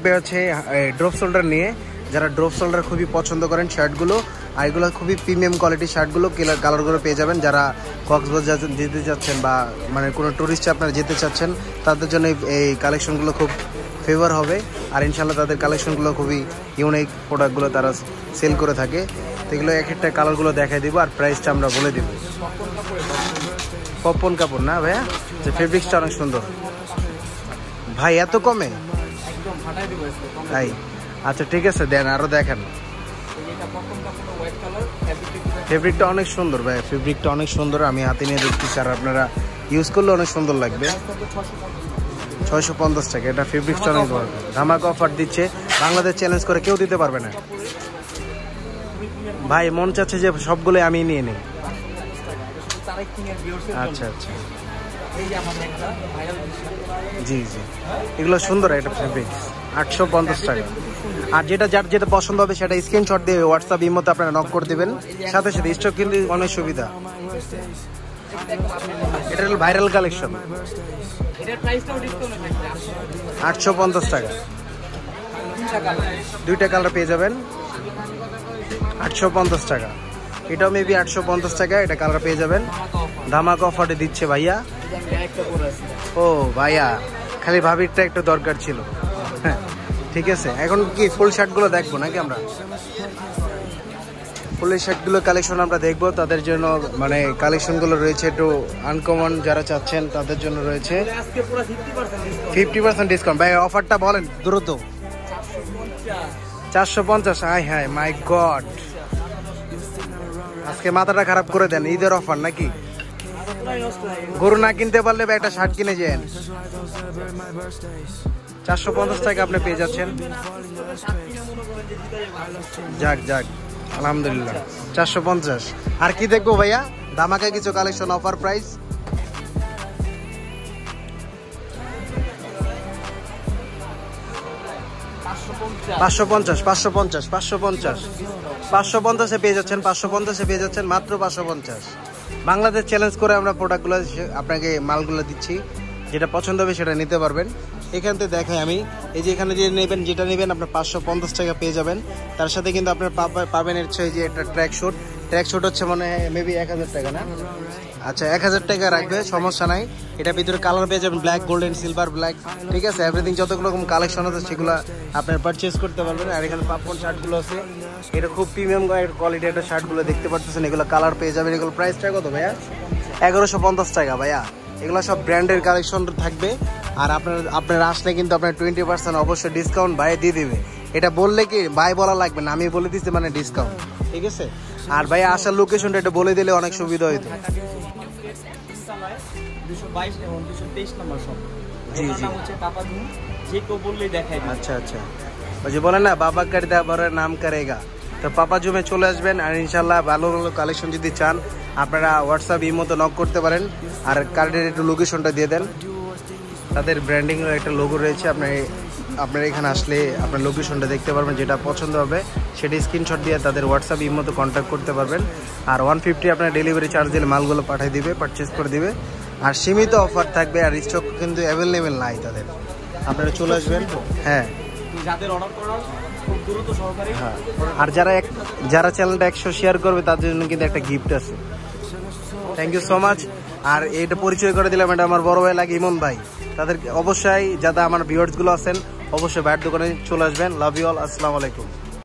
থাকবে হচ্ছে drop shoulder নিয়ে, যারা ড্রপ শোল্ডার খুবই পছন্দ করেন শার্টগুলো, আর এগুলো খুবই প্রিমিয়াম কোয়ালিটির শার্টগুলো কালারগুলো পেয়ে যাবেন। যারা কক্সবাজার যেতে চাচ্ছেন বা মানে কোনো ট্যুরিস্টে আপনারা যেতে চাচ্ছেন তাদের জন্য এই কালেকশনগুলো খুব ফেভার হবে। আর ইনশাল্লাহ তাদের কালেকশনগুলো খুবই ইউনিক প্রোডাক্টগুলো তারা সেল করে থাকে। তো এগুলো এক একটা কালারগুলো দেখাই দিব আর প্রাইসটা আমরা বলে দিব। পপকর্ন কাপড় না ভাইয়া, যে ফেব্রিক্সটা অনেক সুন্দর ভাই, এত কমে তাই? আচ্ছা ঠিক আছে, দেন আরো দেখেন। ফেব্রিকটা অনেক সুন্দর ভাই, ফেব্রিকটা অনেক সুন্দর, আমি হাতে নিয়ে দেখতেছি আর আপনারা ইউজ করলে অনেক সুন্দর লাগবে। 650 টাকা, এটা ফেব্রিক্সটা অনেক ভালো, ধামাকা অফার দিচ্ছে, বাংলাদেশ চ্যালেঞ্জ করে কেউ দিতে পারবে না ভাই। মন চাচ্ছে যে সবগুলো আমি নিয়ে নিই। আচ্ছা আচ্ছা, জি জি, এগুলো সুন্দর একটা ফেব্রিক্স, 850 টাকা। আর যার যেটা পছন্দ হবে সেটা স্ক্রিনশট দিয়ে হোয়াটসঅ্যাপ ইমোতে আপনারা নক করে দেবেন, সাথে সাথে স্টক কিন্তু অনেক সুবিধা। এটা হলো ভাইরাল কালেকশন, 850 টাকা, দুইটা কালার পেয়ে যাবেন, 850 টাকা। এটাও মেবি 850 টাকা, এটা কালার পেয়ে যাবেন। ধামাকা অফারে দিচ্ছে ভাইয়া। ও ভাইয়া, খালি ভাবিরটা একটু দরকার ছিল। হ্যাঁ ঠিক আছে, এখন কি ফুল শার্টগুলো দেখবো নাকি আমরা? ফুলের শার্টগুলো কালেকশন আমরা দেখবো, তাদের জন্য মানে কালেকশনগুলো রয়েছে একটু আনকমন, যারা চাচ্ছেন তাদের জন্য রয়েছে 50% ডিসকাউন্ট। ভাই অফারটা বলেন দ্রুত। 450, হাই হাই মাই গড, আজকে মাথাটা খারাপ করে দেন। ঈদের অফার নাকি? গরু না কিনতে পারলে একটা শার্ট কিনে যান। 450 টাকা আপনি পেয়ে যাচ্ছেন। যাক যাক, আলহামদুলিল্লাহ, 450। আর কি দেখবো ভাইয়া? ধামাকা কিছু কালেকশন, অফার প্রাইস। পাঁচশো পঞ্চাশে পেয়ে যাচ্ছেন, 550-এ পেয়ে যাচ্ছেন, মাত্র 550। বাংলাদেশ চ্যালেঞ্জ করে আমরা প্রোডাক্টগুলো আপনাকে মালগুলো দিচ্ছি, যেটা পছন্দ হবে সেটা নিতে পারবেন। এখান থেকে দেখাই আমি, এই যে এখানে যে নেবেন, যেটা নেবেন আপনার 550 টাকা পেয়ে যাবেন। তার সাথে কিন্তু আপনার পাবেন হচ্ছে যে একটা ট্র্যাক শুট হচ্ছে মানে মেবি 1000 টাকা না? আচ্ছা 1000 টাকা রাখবে, সমস্যা নাই। এটা ভিতরে কালার পেয়ে যাবেন, ব্ল্যাক, গোল্ডেন, সিলভার, ব্ল্যাক, ঠিক আছে, এভরিথিং যতগুলো রকম কালেকশন আছে সেগুলো আপনার পারচেজ করতে পারবেন। আর এখানে পাপকর্ন শার্টগুলো আছে, এটা খুব প্রিমিয়াম কোয়ালিটি একটা শার্টগুলো দেখতে পাচ্ছেন, এগুলো কালার পেয়ে যাবেন। এগুলো প্রাইসটা কত ভাইয়া? 1150 টাকা ভাইয়া। এগুলো সব ব্র্যান্ডের কালেকশন থাকবে। আর আপনারা আসলে কিন্তু আপনার 20% অবশ্যই ডিসকাউন্ট ভাই দিয়ে দিবে। এটা বললে কি ভাই বলা লাগবে না, আমি বলে দিচ্ছি মানে ডিসকাউন্ট, ঠিক আছে। আর ভাই আসার লোকেশনটা এটা বলে দিলে অনেক সুবিধা হইতো। জি জি, আচ্ছা আচ্ছা, ওই যে বলেন না বাবা কার দা বড় নাম করেগা, তো পাপা জুমে চলে আসবেন। আর ইনশাল্লাহ ভালো ভালো কালেকশন যদি চান আপনারা হোয়াটসঅ্যাপ ইমোতে নক করতে পারেন। আর কার্ডের একটু লোকেশনটা দিয়ে দেন, তাদের ব্র্যান্ডিং এর একটা লোগো রয়েছে, আপনারা এখানে আসলে আপনার লোকেশনটা দেখতে পারবেন, যেটা পছন্দ হবে সেটা স্ক্রিনশট দিয়ে তাদের হোয়াটসঅ্যাপ ইমোতে কন্ট্যাক্ট করতে পারবেন। আর 150 আপনার ডেলিভারি চার্জ দিলে মালগুলো পাঠিয়ে দিবে, পারচেস করে দিবে। আর সীমিত অফার থাকবে, আর স্টক কিন্তু অ্যাভেলেবেল নাই তাদের, আপনারা চলে আসবেন। হ্যাঁ, হ্যাঁ, আর যারা চ্যানেলটা 100 শেয়ার করবে তাদের জন্য কিন্তু একটা গিফট আছে। Thank you so much. আর এটা পরিচয় করে দিলাম, এটা আমার বড় ভাই লাগে ইমন ভাই। তাদের অবশ্যই যারা আমার ভিউয়ার্স গুলো আছেন অবশ্যই ভাইয়ের দোকানে চলে আসবেন। লাভ ইউ অল, আসসালামু আলাইকুম।